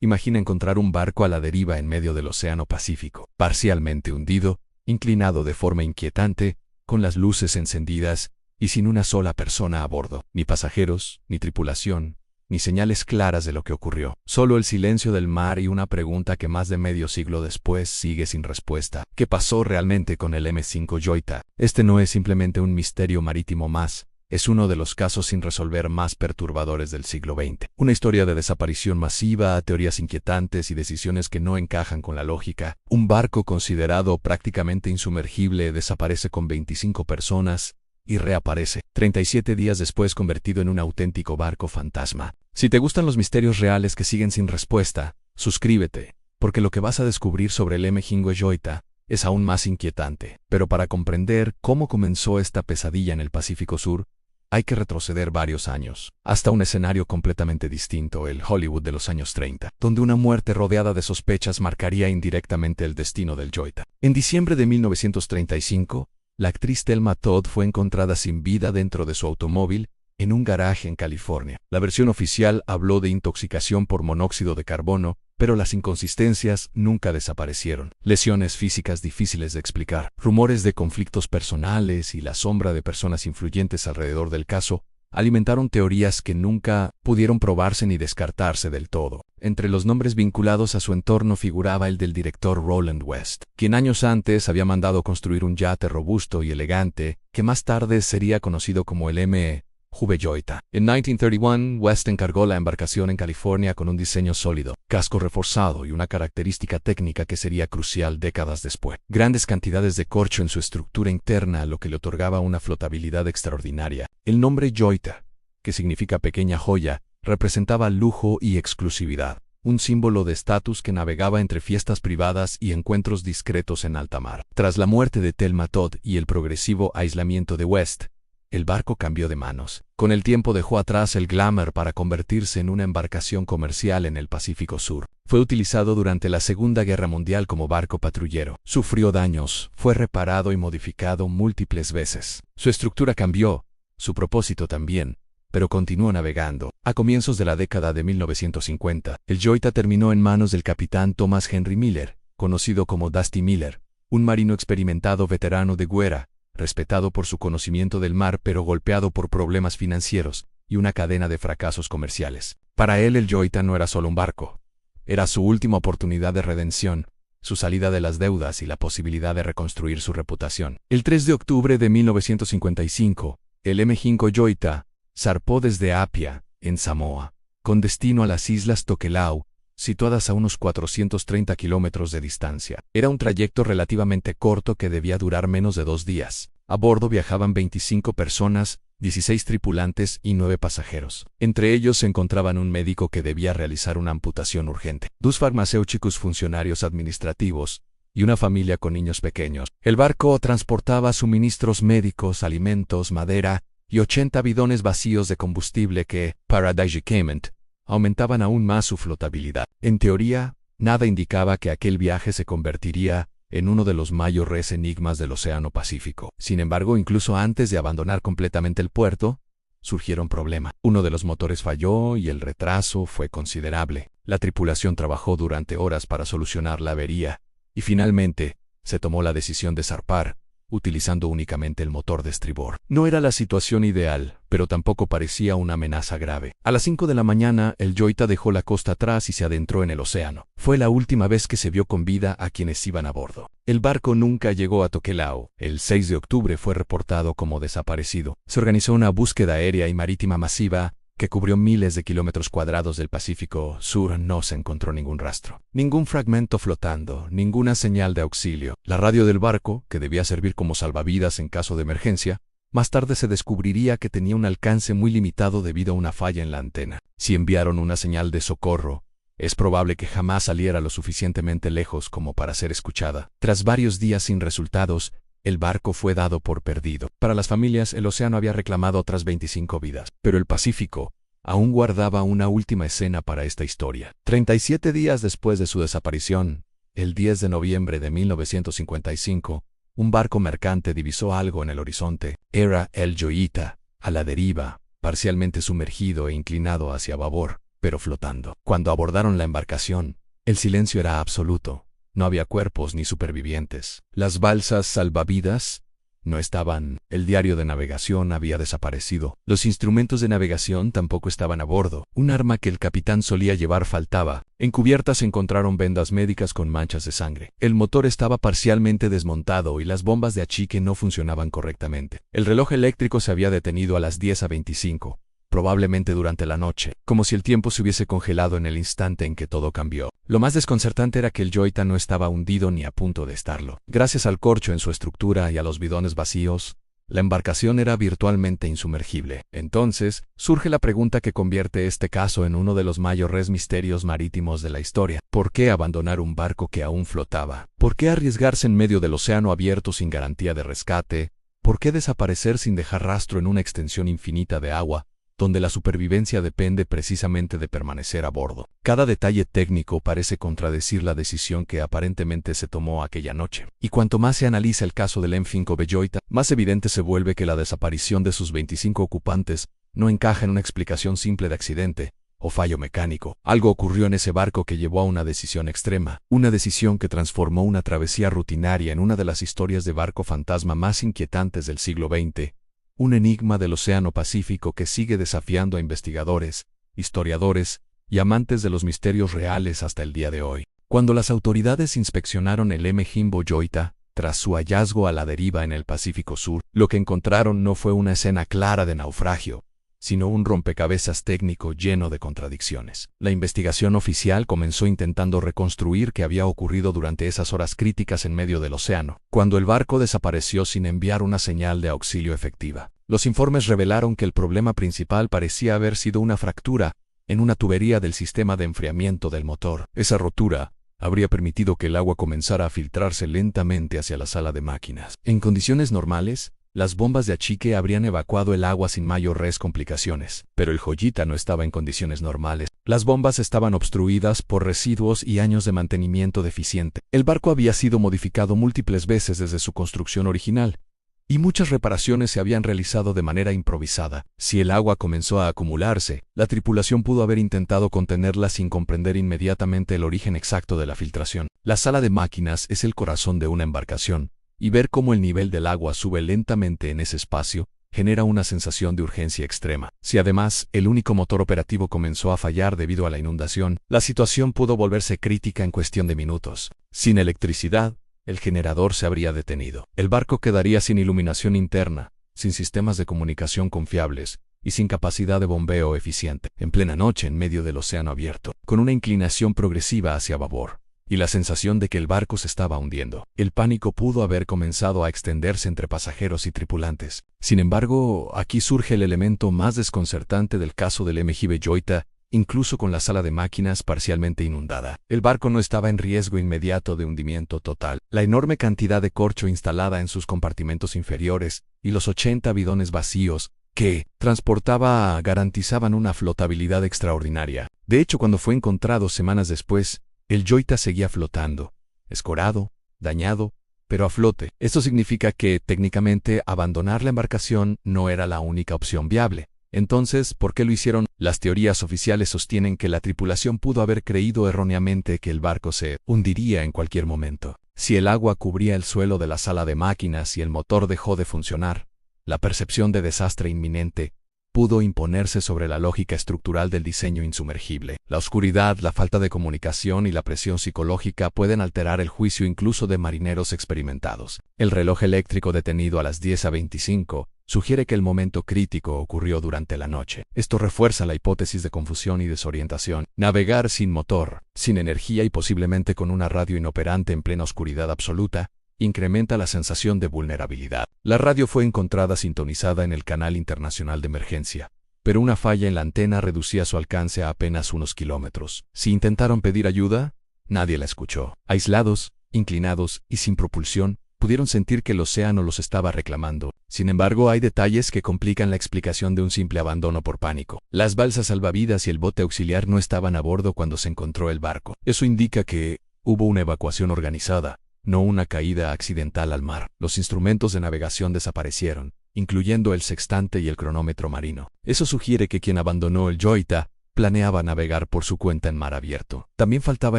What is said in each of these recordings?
Imagina encontrar un barco a la deriva en medio del Océano Pacífico, parcialmente hundido, inclinado de forma inquietante, con las luces encendidas y sin una sola persona a bordo, ni pasajeros, ni tripulación, ni señales claras de lo que ocurrió. Solo el silencio del mar y una pregunta que más de medio siglo después sigue sin respuesta. ¿Qué pasó realmente con el M5 Yoita? Este no es simplemente un misterio marítimo más. Es uno de los casos sin resolver más perturbadores del siglo XX. Una historia de desaparición masiva, teorías inquietantes y decisiones que no encajan con la lógica. Un barco considerado prácticamente insumergible desaparece con 25 personas y reaparece 37 días después convertido en un auténtico barco fantasma. Si te gustan los misterios reales que siguen sin respuesta, suscríbete, porque lo que vas a descubrir sobre el M5 Yoita es aún más inquietante. Pero para comprender cómo comenzó esta pesadilla en el Pacífico Sur, hay que retroceder varios años, hasta un escenario completamente distinto, el Hollywood de los años 30, donde una muerte rodeada de sospechas marcaría indirectamente el destino del Yoita. En diciembre de 1935, la actriz Thelma Todd fue encontrada sin vida dentro de su automóvil en un garaje en California. La versión oficial habló de intoxicación por monóxido de carbono, pero las inconsistencias nunca desaparecieron. Lesiones físicas difíciles de explicar, rumores de conflictos personales y la sombra de personas influyentes alrededor del caso alimentaron teorías que nunca pudieron probarse ni descartarse del todo. Entre los nombres vinculados a su entorno figuraba el del director Roland West, quien años antes había mandado construir un yate robusto y elegante que más tarde sería conocido como el M. Juve Yoita. En 1931, West encargó la embarcación en California con un diseño sólido, casco reforzado y una característica técnica que sería crucial décadas después. Grandes cantidades de corcho en su estructura interna, lo que le otorgaba una flotabilidad extraordinaria. El nombre Yoita, que significa pequeña joya, representaba lujo y exclusividad, un símbolo de estatus que navegaba entre fiestas privadas y encuentros discretos en alta mar. Tras la muerte de Thelma Todd y el progresivo aislamiento de West, el barco cambió de manos. Con el tiempo dejó atrás el glamour para convertirse en una embarcación comercial en el Pacífico Sur. Fue utilizado durante la Segunda Guerra Mundial como barco patrullero. Sufrió daños, fue reparado y modificado múltiples veces. Su estructura cambió, su propósito también, pero continuó navegando. A comienzos de la década de 1950, el Yoita terminó en manos del capitán Thomas Henry Miller, conocido como Dusty Miller, un marino experimentado veterano de guerra, respetado por su conocimiento del mar pero golpeado por problemas financieros y una cadena de fracasos comerciales. Para él el Yoita no era solo un barco. Era su última oportunidad de redención, su salida de las deudas y la posibilidad de reconstruir su reputación. El 3 de octubre de 1955, el M5 Yoita zarpó desde Apia, en Samoa, con destino a las islas Tokelau, situadas a unos 430 kilómetros de distancia. Era un trayecto relativamente corto que debía durar menos de 2 días. A bordo viajaban 25 personas, 16 tripulantes y 9 pasajeros. Entre ellos se encontraban un médico que debía realizar una amputación urgente, 2 farmacéuticos funcionarios administrativos y una familia con niños pequeños. El barco transportaba suministros médicos, alimentos, madera y 80 bidones vacíos de combustible que, paradójicamente, aumentaban aún más su flotabilidad. En teoría, nada indicaba que aquel viaje se convertiría en uno de los mayores enigmas del Océano Pacífico. Sin embargo, incluso antes de abandonar completamente el puerto, surgieron problemas. Uno de los motores falló y el retraso fue considerable. La tripulación trabajó durante horas para solucionar la avería, y finalmente, se tomó la decisión de zarpar, utilizando únicamente el motor de estribor. No era la situación ideal, pero tampoco parecía una amenaza grave. A las 5 de la mañana, el Yoita dejó la costa atrás y se adentró en el océano. Fue la última vez que se vio con vida a quienes iban a bordo. El barco nunca llegó a Tokelau. El 6 de octubre fue reportado como desaparecido. Se organizó una búsqueda aérea y marítima masiva que cubrió miles de kilómetros cuadrados del Pacífico Sur. No se encontró ningún rastro, ningún fragmento flotando, ninguna señal de auxilio. La radio del barco, que debía servir como salvavidas en caso de emergencia, más tarde se descubriría que tenía un alcance muy limitado debido a una falla en la antena. Si enviaron una señal de socorro, es probable que jamás saliera lo suficientemente lejos como para ser escuchada. Tras varios días sin resultados, el barco fue dado por perdido. Para las familias, el océano había reclamado otras 25 vidas, pero el Pacífico aún guardaba una última escena para esta historia. 37 días después de su desaparición, el 10 de noviembre de 1955, un barco mercante divisó algo en el horizonte. Era el Yoita, a la deriva, parcialmente sumergido e inclinado hacia babor. pero flotando. Cuando abordaron la embarcación, el silencio era absoluto. No había cuerpos ni supervivientes. Las balsas salvavidas no estaban. El diario de navegación había desaparecido. Los instrumentos de navegación tampoco estaban a bordo. Un arma que el capitán solía llevar faltaba. En cubierta se encontraron vendas médicas con manchas de sangre. El motor estaba parcialmente desmontado y las bombas de achique no funcionaban correctamente. El reloj eléctrico se había detenido a las 10:25. Probablemente durante la noche, como si el tiempo se hubiese congelado en el instante en que todo cambió. Lo más desconcertante era que el Yoita no estaba hundido ni a punto de estarlo. Gracias al corcho en su estructura y a los bidones vacíos, la embarcación era virtualmente insumergible. Entonces, surge la pregunta que convierte este caso en uno de los mayores misterios marítimos de la historia. ¿Por qué abandonar un barco que aún flotaba? ¿Por qué arriesgarse en medio del océano abierto sin garantía de rescate? ¿Por qué desaparecer sin dejar rastro en una extensión infinita de agua, donde la supervivencia depende precisamente de permanecer a bordo? Cada detalle técnico parece contradecir la decisión que aparentemente se tomó aquella noche. Y cuanto más se analiza el caso del M5 Belloita, más evidente se vuelve que la desaparición de sus 25 ocupantes no encaja en una explicación simple de accidente o fallo mecánico. Algo ocurrió en ese barco que llevó a una decisión extrema, una decisión que transformó una travesía rutinaria en una de las historias de barco fantasma más inquietantes del siglo XX. Un enigma del Océano Pacífico que sigue desafiando a investigadores, historiadores y amantes de los misterios reales hasta el día de hoy. Cuando las autoridades inspeccionaron el M5 Yoita, tras su hallazgo a la deriva en el Pacífico Sur, lo que encontraron no fue una escena clara de naufragio, sino un rompecabezas técnico lleno de contradicciones. La investigación oficial comenzó intentando reconstruir qué había ocurrido durante esas horas críticas en medio del océano, cuando el barco desapareció sin enviar una señal de auxilio efectiva. Los informes revelaron que el problema principal parecía haber sido una fractura en una tubería del sistema de enfriamiento del motor. Esa rotura habría permitido que el agua comenzara a filtrarse lentamente hacia la sala de máquinas. En condiciones normales, las bombas de achique habrían evacuado el agua sin mayores complicaciones, pero el Joyita no estaba en condiciones normales. Las bombas estaban obstruidas por residuos y años de mantenimiento deficiente. El barco había sido modificado múltiples veces desde su construcción original, y muchas reparaciones se habían realizado de manera improvisada. Si el agua comenzó a acumularse, la tripulación pudo haber intentado contenerla sin comprender inmediatamente el origen exacto de la filtración. La sala de máquinas es el corazón de una embarcación, y ver cómo el nivel del agua sube lentamente en ese espacio genera una sensación de urgencia extrema. Si además el único motor operativo comenzó a fallar debido a la inundación, la situación pudo volverse crítica en cuestión de minutos. Sin electricidad, el generador se habría detenido. El barco quedaría sin iluminación interna, sin sistemas de comunicación confiables y sin capacidad de bombeo eficiente, en plena noche en medio del océano abierto, con una inclinación progresiva hacia babor y la sensación de que el barco se estaba hundiendo. El pánico pudo haber comenzado a extenderse entre pasajeros y tripulantes. Sin embargo, aquí surge el elemento más desconcertante del caso del M5 Belloita, incluso con la sala de máquinas parcialmente inundada. El barco no estaba en riesgo inmediato de hundimiento total. La enorme cantidad de corcho instalada en sus compartimentos inferiores y los 80 bidones vacíos que transportaba garantizaban una flotabilidad extraordinaria. De hecho, cuando fue encontrado semanas después, el Yoita seguía flotando, escorado, dañado, pero a flote. Esto significa que, técnicamente, abandonar la embarcación no era la única opción viable. Entonces, ¿por qué lo hicieron? Las teorías oficiales sostienen que la tripulación pudo haber creído erróneamente que el barco se hundiría en cualquier momento. Si el agua cubría el suelo de la sala de máquinas y el motor dejó de funcionar, la percepción de desastre inminente pudo imponerse sobre la lógica estructural del diseño insumergible. La oscuridad, la falta de comunicación y la presión psicológica pueden alterar el juicio incluso de marineros experimentados. El reloj eléctrico detenido a las 10:25 sugiere que el momento crítico ocurrió durante la noche. Esto refuerza la hipótesis de confusión y desorientación. Navegar sin motor, sin energía y posiblemente con una radio inoperante en plena oscuridad absoluta, incrementa la sensación de vulnerabilidad. La radio fue encontrada sintonizada en el canal internacional de emergencia, pero una falla en la antena reducía su alcance a apenas unos kilómetros. Si intentaron pedir ayuda, nadie la escuchó. Aislados, inclinados y sin propulsión, pudieron sentir que el océano los estaba reclamando. Sin embargo, hay detalles que complican la explicación de un simple abandono por pánico. Las balsas salvavidas y el bote auxiliar no estaban a bordo cuando se encontró el barco. Eso indica que hubo una evacuación organizada, no una caída accidental al mar. Los instrumentos de navegación desaparecieron, incluyendo el sextante y el cronómetro marino. Eso sugiere que quien abandonó el Yoita planeaba navegar por su cuenta en mar abierto. También faltaba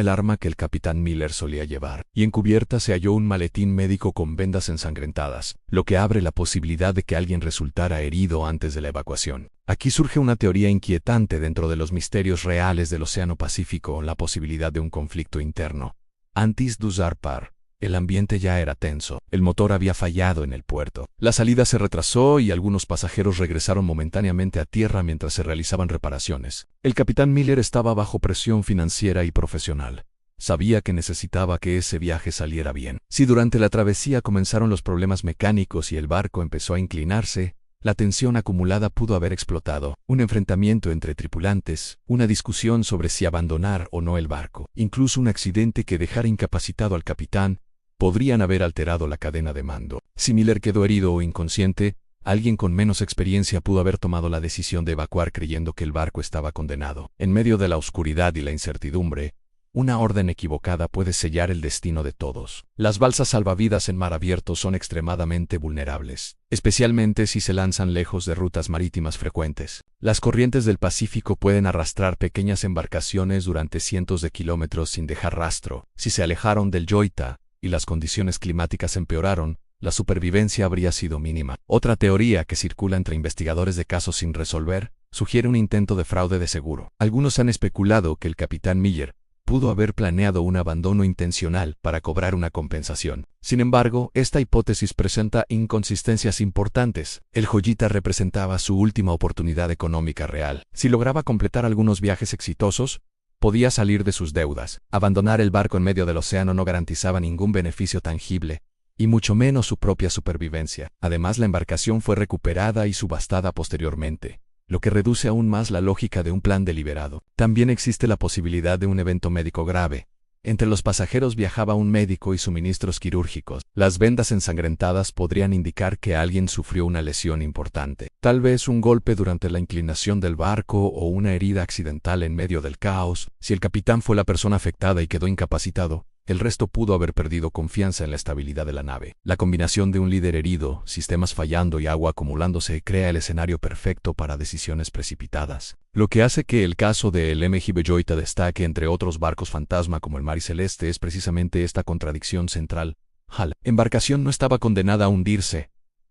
el arma que el capitán Miller solía llevar, y en cubierta se halló un maletín médico con vendas ensangrentadas, lo que abre la posibilidad de que alguien resultara herido antes de la evacuación. Aquí surge una teoría inquietante dentro de los misterios reales del Océano Pacífico, la posibilidad de un conflicto interno. Antes de zarpar, el ambiente ya era tenso. El motor había fallado en el puerto. La salida se retrasó y algunos pasajeros regresaron momentáneamente a tierra mientras se realizaban reparaciones. El capitán Miller estaba bajo presión financiera y profesional. Sabía que necesitaba que ese viaje saliera bien. Si durante la travesía comenzaron los problemas mecánicos y el barco empezó a inclinarse, la tensión acumulada pudo haber explotado. Un enfrentamiento entre tripulantes, una discusión sobre si abandonar o no el barco, incluso un accidente que dejara incapacitado al capitán, podrían haber alterado la cadena de mando. Si Miller quedó herido o inconsciente, alguien con menos experiencia pudo haber tomado la decisión de evacuar creyendo que el barco estaba condenado. En medio de la oscuridad y la incertidumbre, una orden equivocada puede sellar el destino de todos. Las balsas salvavidas en mar abierto son extremadamente vulnerables, especialmente si se lanzan lejos de rutas marítimas frecuentes. Las corrientes del Pacífico pueden arrastrar pequeñas embarcaciones durante cientos de kilómetros sin dejar rastro. Si se alejaron del Yoita y las condiciones climáticas empeoraron, la supervivencia habría sido mínima. Otra teoría que circula entre investigadores de casos sin resolver sugiere un intento de fraude de seguro. Algunos han especulado que el capitán Miller pudo haber planeado un abandono intencional para cobrar una compensación. Sin embargo, esta hipótesis presenta inconsistencias importantes. El Joyita representaba su última oportunidad económica real. Si lograba completar algunos viajes exitosos, podía salir de sus deudas. Abandonar el barco en medio del océano no garantizaba ningún beneficio tangible, y mucho menos su propia supervivencia. Además, la embarcación fue recuperada y subastada posteriormente, lo que reduce aún más la lógica de un plan deliberado. También existe la posibilidad de un evento médico grave. Entre los pasajeros viajaba un médico y suministros quirúrgicos. Las vendas ensangrentadas podrían indicar que alguien sufrió una lesión importante. Tal vez un golpe durante la inclinación del barco o una herida accidental en medio del caos. Si el capitán fue la persona afectada y quedó incapacitado, el resto pudo haber perdido confianza en la estabilidad de la nave. La combinación de un líder herido, sistemas fallando y agua acumulándose crea el escenario perfecto para decisiones precipitadas. Lo que hace que el caso del MV Joyita destaque entre otros barcos fantasma como el Mari Celeste es precisamente esta contradicción central. La embarcación no estaba condenada a hundirse.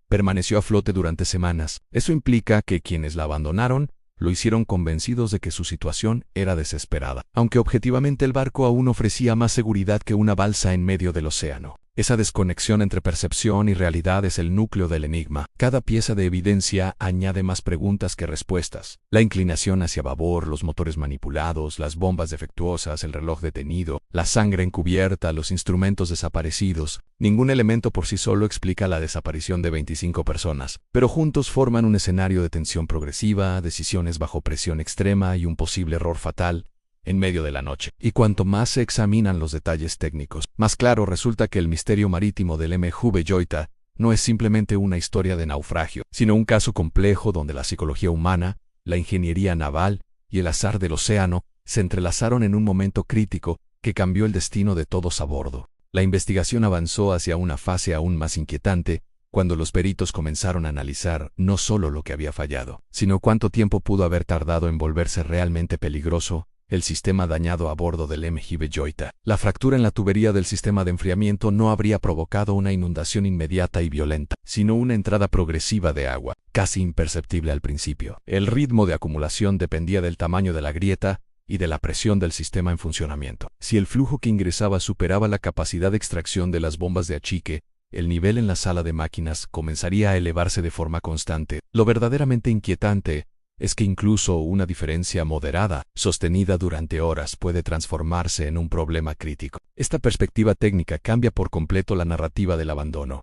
Permaneció a flote durante semanas. Eso implica que quienes la abandonaron lo hicieron convencidos de que su situación era desesperada, aunque objetivamente el barco aún ofrecía más seguridad que una balsa en medio del océano. Esa desconexión entre percepción y realidad es el núcleo del enigma. Cada pieza de evidencia añade más preguntas que respuestas. La inclinación hacia babor, los motores manipulados, las bombas defectuosas, el reloj detenido, la sangre encubierta, los instrumentos desaparecidos. Ningún elemento por sí solo explica la desaparición de 25 personas, pero juntos forman un escenario de tensión progresiva, decisiones bajo presión extrema y un posible error fatal en medio de la noche. Y cuanto más se examinan los detalles técnicos, más claro resulta que el misterio marítimo del MV Joyita no es simplemente una historia de naufragio, sino un caso complejo donde la psicología humana, la ingeniería naval y el azar del océano se entrelazaron en un momento crítico que cambió el destino de todos a bordo. La investigación avanzó hacia una fase aún más inquietante, cuando los peritos comenzaron a analizar no solo lo que había fallado, sino cuánto tiempo pudo haber tardado en volverse realmente peligroso el sistema dañado a bordo del MV Joyita. La fractura en la tubería del sistema de enfriamiento no habría provocado una inundación inmediata y violenta, sino una entrada progresiva de agua, casi imperceptible al principio. El ritmo de acumulación dependía del tamaño de la grieta y de la presión del sistema en funcionamiento. Si el flujo que ingresaba superaba la capacidad de extracción de las bombas de achique, el nivel en la sala de máquinas comenzaría a elevarse de forma constante. Lo verdaderamente inquietante es que incluso una diferencia moderada, sostenida durante horas, puede transformarse en un problema crítico. Esta perspectiva técnica cambia por completo la narrativa del abandono.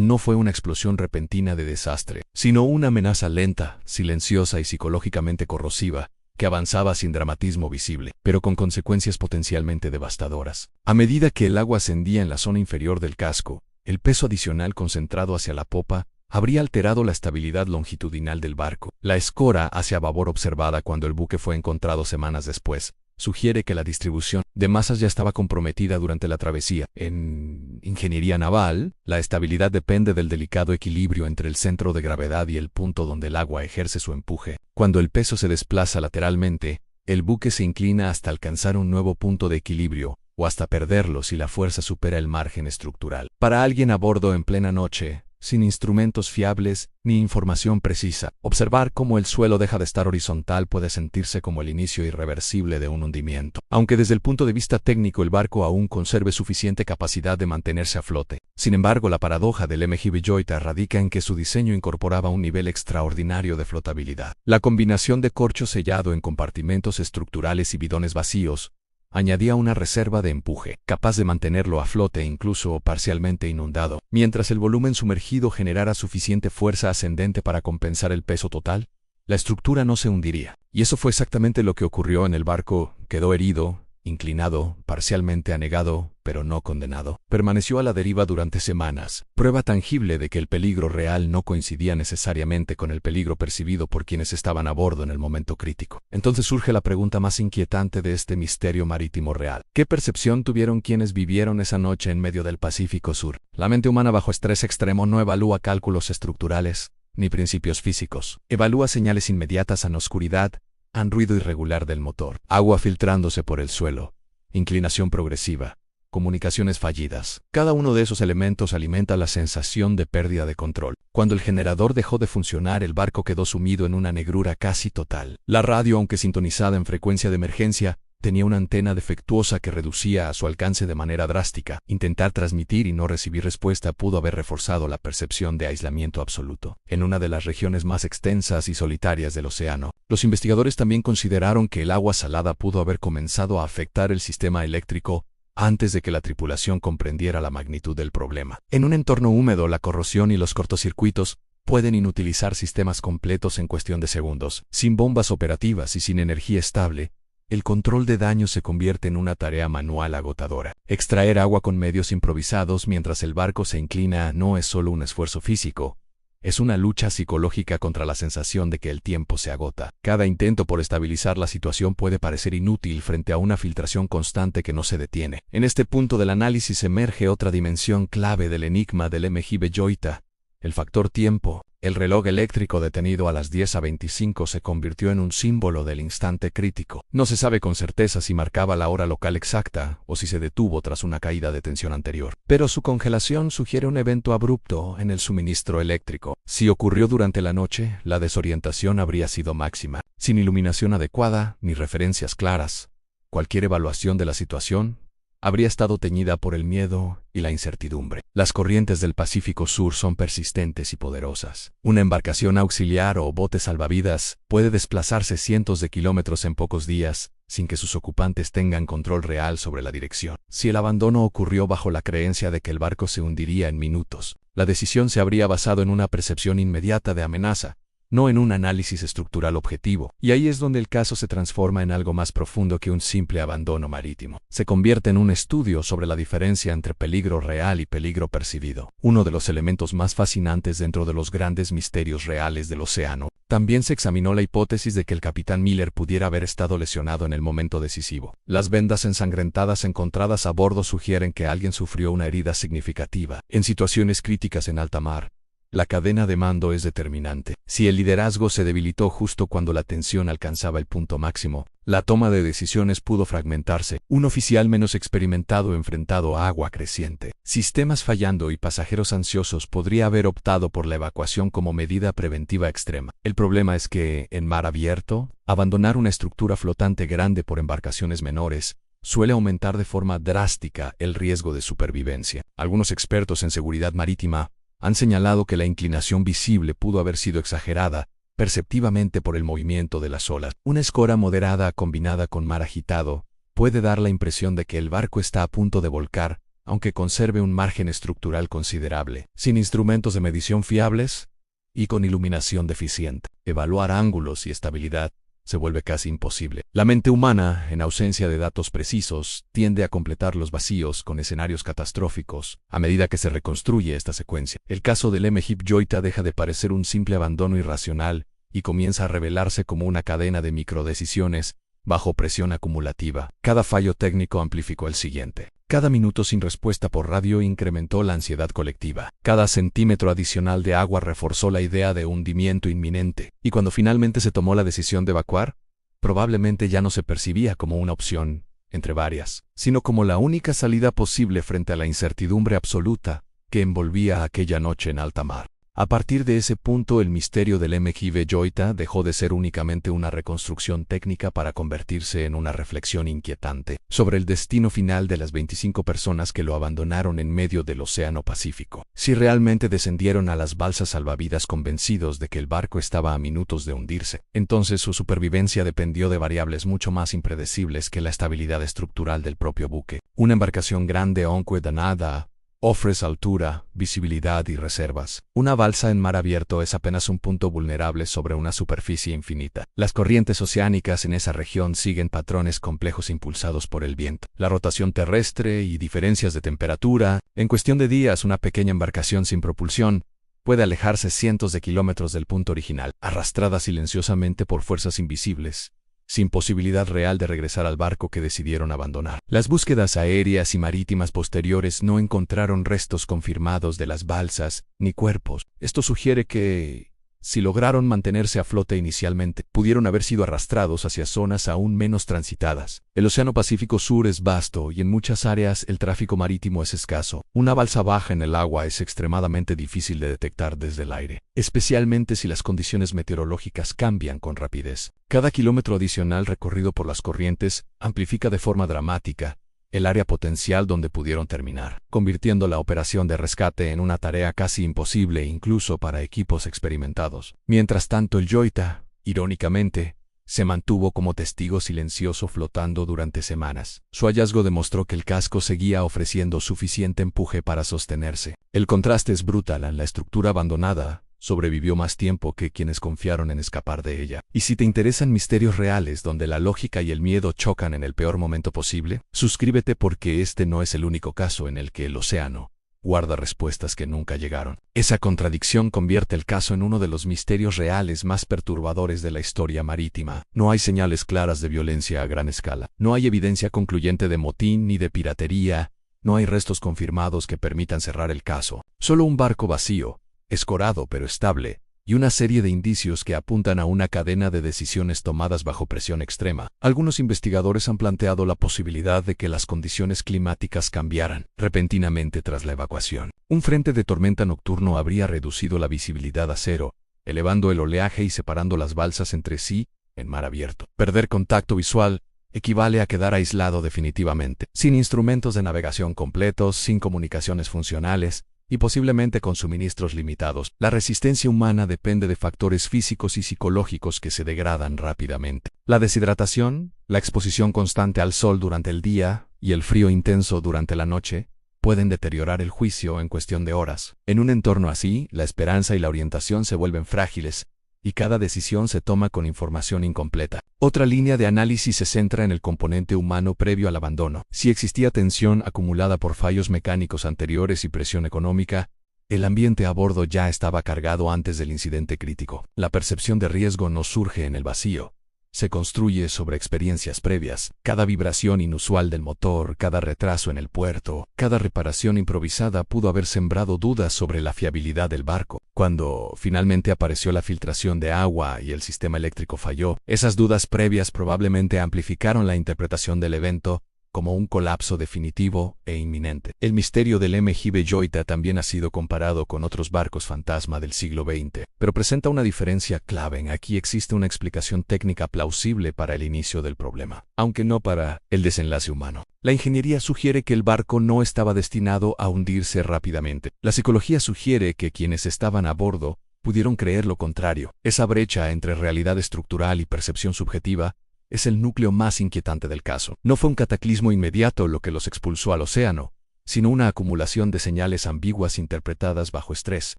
No fue una explosión repentina de desastre, sino una amenaza lenta, silenciosa y psicológicamente corrosiva, que avanzaba sin dramatismo visible, pero con consecuencias potencialmente devastadoras. A medida que el agua ascendía en la zona inferior del casco, el peso adicional concentrado hacia la popa habría alterado la estabilidad longitudinal del barco. La escora hacia babor observada cuando el buque fue encontrado semanas después sugiere que la distribución de masas ya estaba comprometida durante la travesía. En ingeniería naval, la estabilidad depende del delicado equilibrio entre el centro de gravedad y el punto donde el agua ejerce su empuje. Cuando el peso se desplaza lateralmente, El buque se inclina hasta alcanzar un nuevo punto de equilibrio, o hasta perderlo si la fuerza supera el margen estructural. Para alguien a bordo en plena noche, sin instrumentos fiables ni información precisa, observar cómo el suelo deja de estar horizontal puede sentirse como el inicio irreversible de un hundimiento. Aunque desde el punto de vista técnico el barco aún conserve suficiente capacidad de mantenerse a flote. Sin embargo, la paradoja del MG Belloita radica en que su diseño incorporaba un nivel extraordinario de flotabilidad. La combinación de corcho sellado en compartimentos estructurales y bidones vacíos añadía una reserva de empuje, capaz de mantenerlo a flote incluso parcialmente inundado, mientras el volumen sumergido generara suficiente fuerza ascendente para compensar el peso total. La estructura no se hundiría. Y eso fue exactamente lo que ocurrió en el barco. Quedó herido, inclinado, parcialmente anegado, pero no condenado. Permaneció a la deriva durante semanas, prueba tangible de que el peligro real no coincidía necesariamente con el peligro percibido por quienes estaban a bordo en el momento crítico. Entonces surge la pregunta más inquietante de este misterio marítimo real. ¿Qué percepción tuvieron quienes vivieron esa noche en medio del Pacífico Sur? La mente humana bajo estrés extremo no evalúa cálculos estructurales, ni principios físicos. Evalúa señales inmediatas en oscuridad, an ruido irregular del motor, agua filtrándose por el suelo, inclinación progresiva, comunicaciones fallidas. Cada uno de esos elementos alimenta la sensación de pérdida de control. Cuando el generador dejó de funcionar, el barco quedó sumido en una negrura casi total. La radio, aunque sintonizada en frecuencia de emergencia, tenía una antena defectuosa que reducía a su alcance de manera drástica. Intentar transmitir y no recibir respuesta pudo haber reforzado la percepción de aislamiento absoluto. En una de las regiones más extensas y solitarias del océano, los investigadores también consideraron que el agua salada pudo haber comenzado a afectar el sistema eléctrico antes de que la tripulación comprendiera la magnitud del problema. En un entorno húmedo, la corrosión y los cortocircuitos pueden inutilizar sistemas completos en cuestión de segundos. Sin bombas operativas y sin energía estable, el control de daños se convierte en una tarea manual agotadora. Extraer agua con medios improvisados mientras el barco se inclina no es solo un esfuerzo físico, es una lucha psicológica contra la sensación de que el tiempo se agota. Cada intento por estabilizar la situación puede parecer inútil frente a una filtración constante que no se detiene. En este punto del análisis emerge otra dimensión clave del enigma del MG Belloita, el factor tiempo. El reloj eléctrico detenido a las 10:25 se convirtió en un símbolo del instante crítico. No se sabe con certeza si marcaba la hora local exacta o si se detuvo tras una caída de tensión anterior. Pero su congelación sugiere un evento abrupto en el suministro eléctrico. Si ocurrió durante la noche, la desorientación habría sido máxima. Sin iluminación adecuada ni referencias claras, cualquier evaluación de la situación habría estado teñida por el miedo y la incertidumbre. Las corrientes del Pacífico Sur son persistentes y poderosas. Una embarcación auxiliar o bote salvavidas puede desplazarse cientos de kilómetros en pocos días, sin que sus ocupantes tengan control real sobre la dirección. Si el abandono ocurrió bajo la creencia de que el barco se hundiría en minutos, la decisión se habría basado en una percepción inmediata de amenaza, no en un análisis estructural objetivo. Y ahí es donde el caso se transforma en algo más profundo que un simple abandono marítimo. Se convierte en un estudio sobre la diferencia entre peligro real y peligro percibido, uno de los elementos más fascinantes dentro de los grandes misterios reales del océano. También se examinó la hipótesis de que el capitán Miller pudiera haber estado lesionado en el momento decisivo. Las vendas ensangrentadas encontradas a bordo sugieren que alguien sufrió una herida significativa. En situaciones críticas en alta mar, la cadena de mando es determinante. Si el liderazgo se debilitó justo cuando la tensión alcanzaba el punto máximo, la toma de decisiones pudo fragmentarse. Un oficial menos experimentado enfrentado a agua creciente, sistemas fallando y pasajeros ansiosos podría haber optado por la evacuación como medida preventiva extrema. El problema es que, en mar abierto, abandonar una estructura flotante grande por embarcaciones menores suele aumentar de forma drástica el riesgo de supervivencia. Algunos expertos en seguridad marítima han señalado que la inclinación visible pudo haber sido exagerada perceptivamente por el movimiento de las olas. Una escora moderada combinada con mar agitado puede dar la impresión de que el barco está a punto de volcar, aunque conserve un margen estructural considerable. Sin instrumentos de medición fiables y con iluminación deficiente, evaluar ángulos y estabilidad se vuelve casi imposible. La mente humana, en ausencia de datos precisos, tiende a completar los vacíos con escenarios catastróficos a medida que se reconstruye esta secuencia. El caso del MG Belloita deja de parecer un simple abandono irracional y comienza a revelarse como una cadena de microdecisiones bajo presión acumulativa. Cada fallo técnico amplificó el siguiente. Cada minuto sin respuesta por radio incrementó la ansiedad colectiva. Cada centímetro adicional de agua reforzó la idea de hundimiento inminente. Y cuando finalmente se tomó la decisión de evacuar, probablemente ya no se percibía como una opción, entre varias, sino como la única salida posible frente a la incertidumbre absoluta que envolvía aquella noche en alta mar. A partir de ese punto, el misterio del MJB Joita dejó de ser únicamente una reconstrucción técnica para convertirse en una reflexión inquietante sobre el destino final de las 25 personas que lo abandonaron en medio del Océano Pacífico. Si realmente descendieron a las balsas salvavidas convencidos de que el barco estaba a minutos de hundirse, entonces su supervivencia dependió de variables mucho más impredecibles que la estabilidad estructural del propio buque. Una embarcación grande, aunque danada, ofrece altura, visibilidad y reservas. Una balsa en mar abierto es apenas un punto vulnerable sobre una superficie infinita. Las corrientes oceánicas en esa región siguen patrones complejos impulsados por el viento, la rotación terrestre y diferencias de temperatura. En cuestión de días, una pequeña embarcación sin propulsión puede alejarse cientos de kilómetros del punto original, arrastrada silenciosamente por fuerzas invisibles, sin posibilidad real de regresar al barco que decidieron abandonar. Las búsquedas aéreas y marítimas posteriores no encontraron restos confirmados de las balsas, ni cuerpos. Esto sugiere que, si lograron mantenerse a flote inicialmente, pudieron haber sido arrastrados hacia zonas aún menos transitadas. El Océano Pacífico Sur es vasto y en muchas áreas el tráfico marítimo es escaso. Una balsa baja en el agua es extremadamente difícil de detectar desde el aire, especialmente si las condiciones meteorológicas cambian con rapidez. Cada kilómetro adicional recorrido por las corrientes amplifica de forma dramática el área potencial donde pudieron terminar, convirtiendo la operación de rescate en una tarea casi imposible incluso para equipos experimentados. Mientras tanto, el Joita, irónicamente, se mantuvo como testigo silencioso flotando durante semanas. Su hallazgo demostró que el casco seguía ofreciendo suficiente empuje para sostenerse. El contraste es brutal. En la estructura abandonada sobrevivió más tiempo que quienes confiaron en escapar de ella. Y si te interesan misterios reales donde la lógica y el miedo chocan en el peor momento posible, suscríbete porque este no es el único caso en el que el océano guarda respuestas que nunca llegaron. Esa contradicción convierte el caso en uno de los misterios reales más perturbadores de la historia marítima. No hay señales claras de violencia a gran escala. No hay evidencia concluyente de motín ni de piratería. No hay restos confirmados que permitan cerrar el caso. Solo un barco vacío, escorado pero estable, y una serie de indicios que apuntan a una cadena de decisiones tomadas bajo presión extrema. Algunos investigadores han planteado la posibilidad de que las condiciones climáticas cambiaran repentinamente tras la evacuación. Un frente de tormenta nocturno habría reducido la visibilidad a cero, elevando el oleaje y separando las balsas entre sí en mar abierto. Perder contacto visual equivale a quedar aislado definitivamente, sin instrumentos de navegación completos, sin comunicaciones funcionales, y posiblemente con suministros limitados. La resistencia humana depende de factores físicos y psicológicos que se degradan rápidamente. La deshidratación, la exposición constante al sol durante el día y el frío intenso durante la noche pueden deteriorar el juicio en cuestión de horas. En un entorno así, la esperanza y la orientación se vuelven frágiles, y cada decisión se toma con información incompleta. Otra línea de análisis se centra en el componente humano previo al abandono. Si existía tensión acumulada por fallos mecánicos anteriores y presión económica, el ambiente a bordo ya estaba cargado antes del incidente crítico. La percepción de riesgo no surge en el vacío. Se construye sobre experiencias previas. Cada vibración inusual del motor, cada retraso en el puerto, cada reparación improvisada pudo haber sembrado dudas sobre la fiabilidad del barco. Cuando finalmente apareció la filtración de agua y el sistema eléctrico falló, esas dudas previas probablemente amplificaron la interpretación del evento como un colapso definitivo e inminente. El misterio del MJB Joita también ha sido comparado con otros barcos fantasma del siglo XX, pero presenta una diferencia clave. Aquí existe una explicación técnica plausible para el inicio del problema, aunque no para el desenlace humano. La ingeniería sugiere que el barco no estaba destinado a hundirse rápidamente. La psicología sugiere que quienes estaban a bordo pudieron creer lo contrario. Esa brecha entre realidad estructural y percepción subjetiva es el núcleo más inquietante del caso. No fue un cataclismo inmediato lo que los expulsó al océano, sino una acumulación de señales ambiguas interpretadas bajo estrés,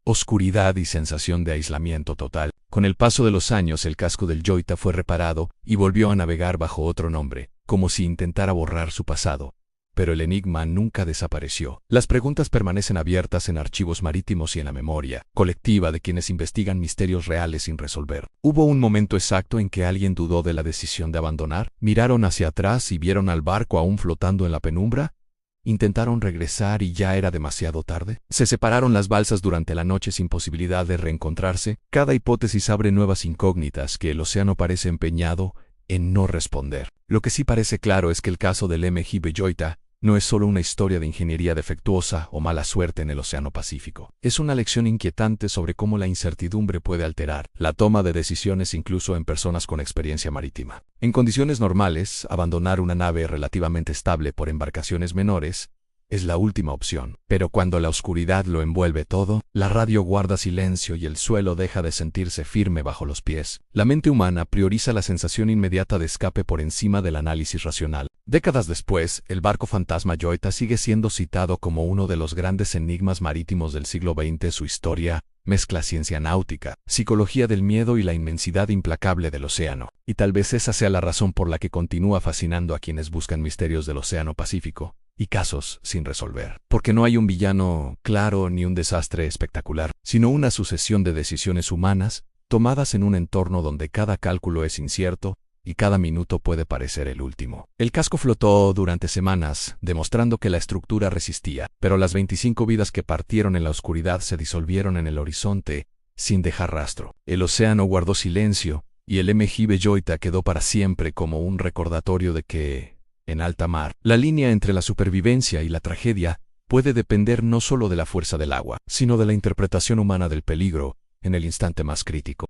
oscuridad y sensación de aislamiento total. Con el paso de los años, el casco del Joita fue reparado y volvió a navegar bajo otro nombre, como si intentara borrar su pasado. Pero el enigma nunca desapareció. Las preguntas permanecen abiertas en archivos marítimos y en la memoria colectiva de quienes investigan misterios reales sin resolver. ¿Hubo un momento exacto en que alguien dudó de la decisión de abandonar? ¿Miraron hacia atrás y vieron al barco aún flotando en la penumbra? ¿Intentaron regresar y ya era demasiado tarde? ¿Se separaron las balsas durante la noche sin posibilidad de reencontrarse? Cada hipótesis abre nuevas incógnitas que el océano parece empeñado en no responder. Lo que sí parece claro es que el caso del MJ Belloita no es solo una historia de ingeniería defectuosa o mala suerte en el Océano Pacífico. Es una lección inquietante sobre cómo la incertidumbre puede alterar la toma de decisiones incluso en personas con experiencia marítima. En condiciones normales, abandonar una nave relativamente estable por embarcaciones menores es la última opción. Pero cuando la oscuridad lo envuelve todo, la radio guarda silencio y el suelo deja de sentirse firme bajo los pies. La mente humana prioriza la sensación inmediata de escape por encima del análisis racional. Décadas después, el barco fantasma Yoita sigue siendo citado como uno de los grandes enigmas marítimos del siglo XX. Su historia mezcla ciencia náutica, psicología del miedo y la inmensidad implacable del océano. Y tal vez esa sea la razón por la que continúa fascinando a quienes buscan misterios del Océano Pacífico y casos sin resolver. Porque no hay un villano claro ni un desastre espectacular, sino una sucesión de decisiones humanas tomadas en un entorno donde cada cálculo es incierto y cada minuto puede parecer el último. El casco flotó durante semanas, demostrando que la estructura resistía, pero las 25 vidas que partieron en la oscuridad se disolvieron en el horizonte sin dejar rastro. El océano guardó silencio y el MJ Belloita quedó para siempre como un recordatorio de que, en alta mar, la línea entre la supervivencia y la tragedia puede depender no solo de la fuerza del agua, sino de la interpretación humana del peligro en el instante más crítico.